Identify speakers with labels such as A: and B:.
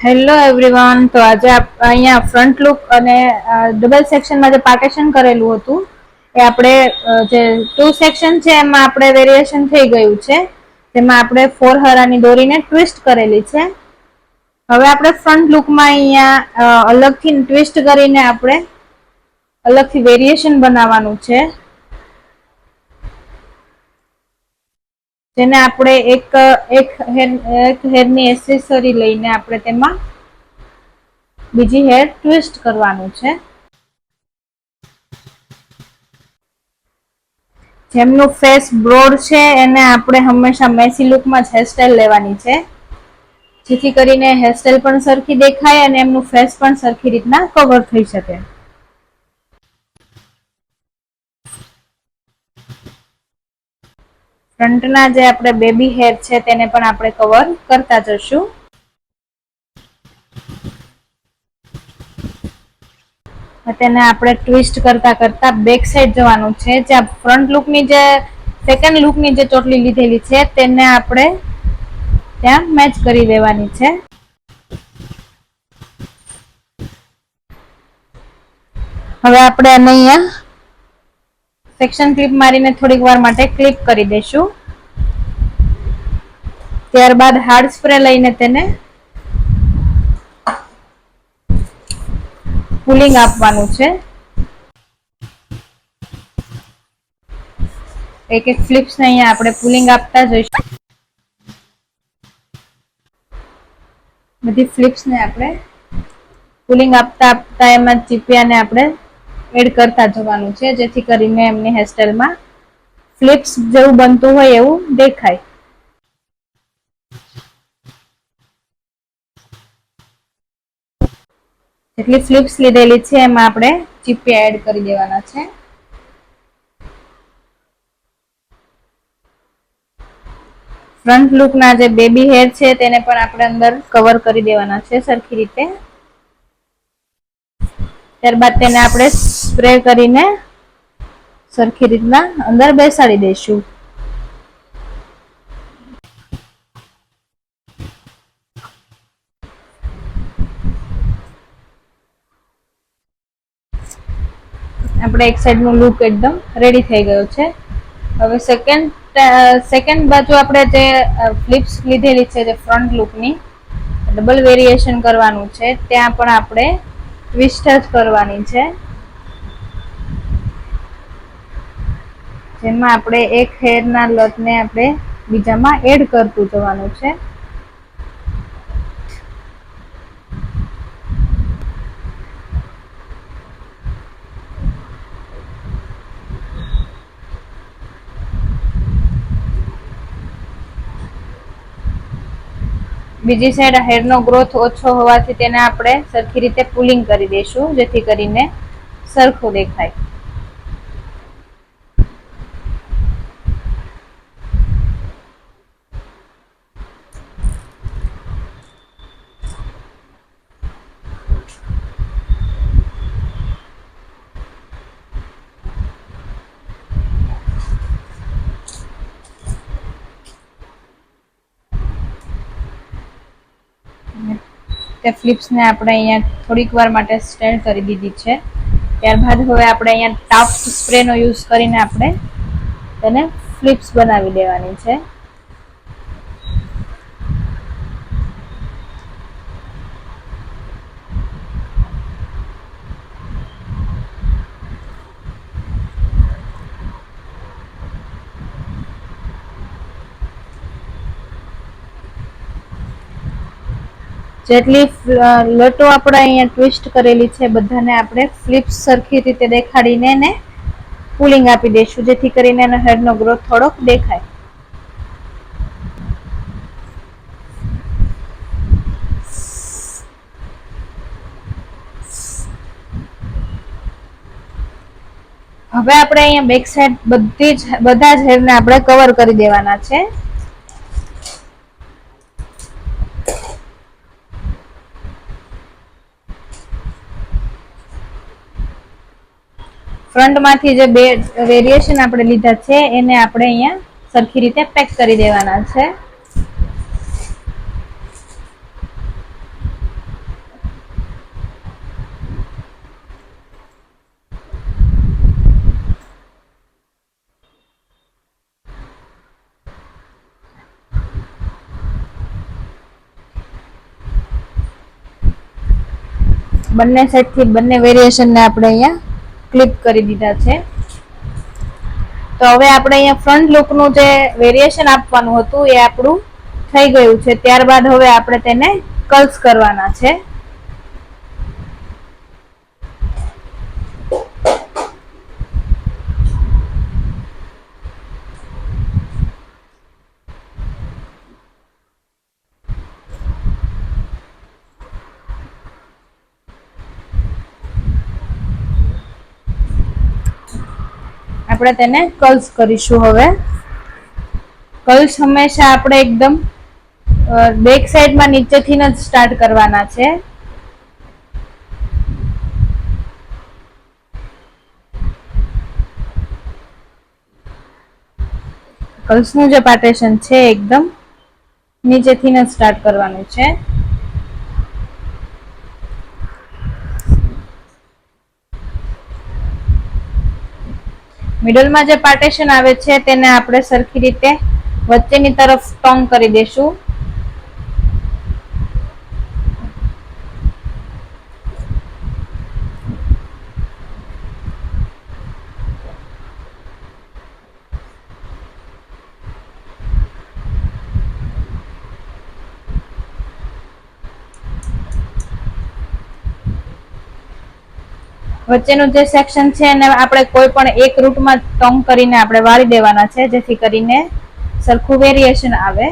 A: Hello everyone. તો આજે અહીંયા ફ્રન્ટ લુક અને ડબલ સેક્શનમાં જે પાર્ટેશન કરેલું હતું એ આપણે જે 2 સેક્શન છે એમાં આપણે વેરિએશન થઈ ગયું છે. તેમાં આપણે 4 હારાની દોરીને ટ્વિસ્ટ કરેલી છે. હવે આપણે ફ્રન્ટ લુકમાં અહીંયા અલગથી ટ્વિસ્ટ કરીને આપણે અલગથી વેરિએશન બનાવવાનું છે, જેને આપણે એક હેરની એસેસરી લઈને આપણે તેમાં બીજી હેર ટ્વિસ્ટ કરવાનું છે. જેમનું ફેસ બ્રોડ છે એને આપણે હંમેશા મેસી લુકમાં જ હેરસ્ટાઈલ લેવાની છે, જેથી કરીને હેરસ્ટાઈલ પણ સરખી દેખાય અને એમનું ફેસ પણ સરખી રીતના કવર થઈ શકે. ફ્રન્ટના જે આપણે બેબી હેર છે તેને પણ આપણે કવર કરતા જશું. તેને આપણે ટ્વિસ્ટ કરતા કરતા બેક સાઈડ જવાનું છે. જ્યાં ફ્રન્ટ લુકની જે સેકન્ડ લુકની જે ચોટલી લીધેલી છે તેને આપણે ત્યાં મેચ કરી દેવાની છે. હવે આપણે આને અહીંયા સેક્શન ક્લિપ મારીને થોડીક વાર માટે ક્લિપ કરી દઈશું. ત્યારબાદ હાર્ડ સ્પ્રે લઈને તેને પુલિંગ આપવાનું છે. એક એક ફ્લિપ્સને અહીંયા આપણે પુલિંગ આપતા જઈશું. બધી ફ્લિપ્સને આપણે પુલિંગ આપતા આપતા એમાં ચીપિયાને આપણે એડ કરતા જવાનું છે, જેથી કરીને એમની હેરસ્ટાઈલમાં ફ્લિપ્સ જેવું બનતું હોય એવું દેખાય. જેટલી ફ્લિપ્સ લીધેલી છે એમાં આપણે ચીપિયા એડ કરી દેવાના છે. ફ્રન્ટ લુકના જે બેબી હેર છે તેને પણ આપણે અંદર કવર કરી દેવાના છે સરખી રીતે. ત્યારબાદ તેને આપણે સ્પ્રે કરીને સરખી રીતના અંદર બેસાડી દઈશું. આપણે એક સાઈડનું લુક એકદમ રેડી થઈ ગયો છે. હવે સેકન્ડ બાજુ આપણે જે ફ્લિપ્સ લીધેલી છે જે ફ્રન્ટ લુકની ડબલ વેરિએશન કરવાનું છે, ત્યાં પણ આપણે ટ્વિસ્ટ જ કરવાની છે, જેમાં આપણે એક હેરના લટને આપણે બીજામાં એડ કરતું જવાનું છે. બીજી સાઈડ હેરનો ગ્રોથ ઓછો હોવાથી તેને આપણે સરખી રીતે પુલિંગ કરી દઈશું, જેથી કરીને સરખું દેખાય. તે ફ્લિપ્સને આપણે અહીંયા થોડીક વાર માટે સ્ટેન્ડ કરી દીધી છે. ત્યારબાદ હવે આપણે અહીંયા ટાફ્ટ સ્પ્રેનો યુઝ કરીને આપણે તેને ફ્લિપ્સ બનાવી દેવાની છે. જેટલી લટો આપણે અહીંયા ટ્વિસ્ટ કરેલી છે બધાને આપણે ફ્લિપ્સ સરખી રીતે દેખાડીને એને પુલિંગ આપી દઈશું, જેથી કરીને એનો હેરનો ગ્રોથ થોડોક દેખાય. હવે આપણે અહીંયા બેક સાઈડ બધા જ હેરને આપણે કવર કરી દેવાના છે. ફ્રન્ટમાંથી જે બે વેરિએશન આપણે લીધા છે એને આપણે અહીંયા સરખી રીતે પેક કરી દેવાના છે. બંને સાઈડ થી બંને વેરિએશન ને આપણે અહીંયા ક્લિપ કરી દીધા છે. તો હવે આપણે અહીંયા ફ્રન્ટ લુક નું જે વેરિએશન આપવાનું હતું એ આપણું થઈ ગયું છે. ત્યારબાદ હવે આપણે તેને કર્લ્સ કરવાના છે. આપણે તેને કર્લ્સ કરીશું. હવે કર્લ્સ હંમેશા આપણે એકદમ બેક સાઈડમાં નીચેથી જ સ્ટાર્ટ કરવાના છે. કર્લ્સનું જે પાર્ટેશન છે એકદમ નીચેથી જ સ્ટાર્ટ કરવાનું છે. મિડલમાં જે પાર્ટેશન આવે છે તેને આપણે સરખી રીતે વચ્ચેની તરફ ટોંગ કરી દેશું. વચ્ચેનું જે સેક્શન છે એને આપણે કોઈ પણ એક રૂટમાં ટોંગ કરીને આપણે વાળી દેવાના છે, જેથી કરીને સરખું વેરિએશન આવે.